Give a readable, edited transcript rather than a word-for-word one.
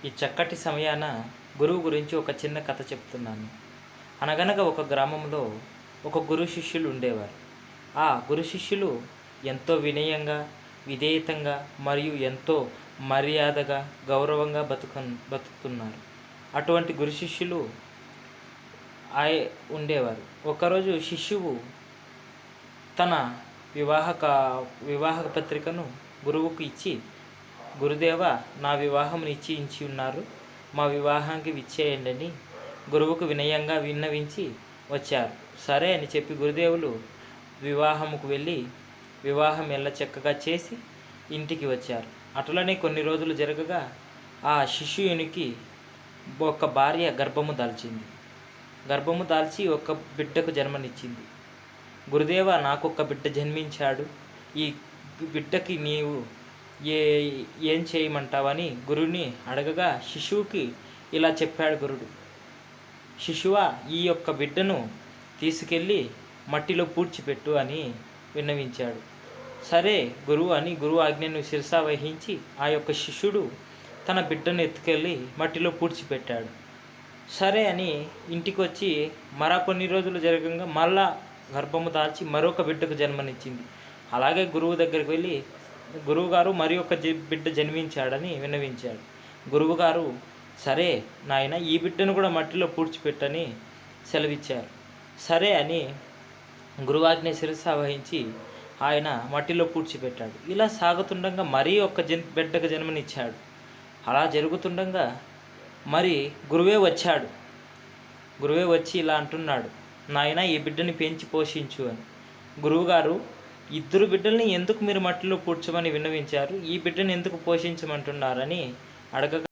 ఈ చక్కటి సమయాన గురువు గురించి ఒక చిన్న కథ చెప్తున్నాను. అనగనగా ఒక గ్రామంలో ఒక గురు శిష్యులు ఉండేవారు. ఆ గురు శిష్యులు ఎంతో వినయంగా, విధేయతంగా మరియు ఎంతో మర్యాదగా, గౌరవంగా బతుకుతున్నారు. అటువంటి గురు శిష్యులు ఉండేవారు. ఒకరోజు శిష్యువు తన వివాహ పత్రికను గురువుకు ఇచ్చి, గురుదేవ, నా వివాహం నిశ్చయించి ఉన్నారు, మా వివాహానికి విచ్చేయండి అని గురువుకు వినయంగా విన్నవించి వచ్చారు. సరే అని చెప్పి గురుదేవులు వివాహముకు వెళ్ళి వివాహం చక్కగా చేసి ఇంటికి వచ్చారు. అట్లనే కొన్ని రోజులు జరగగా ఆ శిష్యునికి ఒక భార్య గర్భము దాల్చి ఒక బిడ్డకు జన్మనిచ్చింది. గురుదేవ, నాకు ఒక బిడ్డ జన్మించాడు, ఈ బిడ్డకి నీవు ఏం చేయమంటావని గురువుని అడగగా శిశువుకి ఇలా చెప్పాడు గురుడు. శిశువా, ఈ యొక్క బిడ్డను తీసుకెళ్ళి మట్టిలో పూడ్చిపెట్టు అని విన్నవించాడు. సరే గురువు అని గురువు ఆజ్ఞను శిరసా వహించి ఆ యొక్క శిష్యుడు తన బిడ్డను ఎత్తుకెళ్ళి మట్టిలో పూడ్చిపెట్టాడు. సరే అని ఇంటికి వచ్చి కొన్ని రోజులు జరగగా మళ్ళా గర్భము దాల్చి మరొక బిడ్డకు జన్మనిచ్చింది. అలాగే గురువు దగ్గరికి వెళ్ళి, గురువుగారు మరి ఒక బిడ్డ జన్మించాడని విన్నవించాడు. గురువుగారు, సరే నాయన, ఈ బిడ్డను కూడా మట్టిలో పూడ్చిపెట్టని సెలవిచ్చారు. సరే అని గురువాజ్ఞ శిరసా వహించి ఆయన మట్టిలో పూడ్చిపెట్టాడు. ఇలా సాగుతుండగా మరీ ఒక బిడ్డకు జన్మనిచ్చాడు. అలా జరుగుతుండగా మరి గురువే వచ్చి ఇలా అంటున్నాడు, నాయన, ఈ బిడ్డని పెంచి పోషించు అని. గురువుగారు, ఇద్దరు బిడ్డల్ని ఎందుకు మీరు మట్టిలో పూడ్చమని విన్నవించారు, ఈ బిడ్డను ఎందుకు పోషించమంటున్నారని అడగగా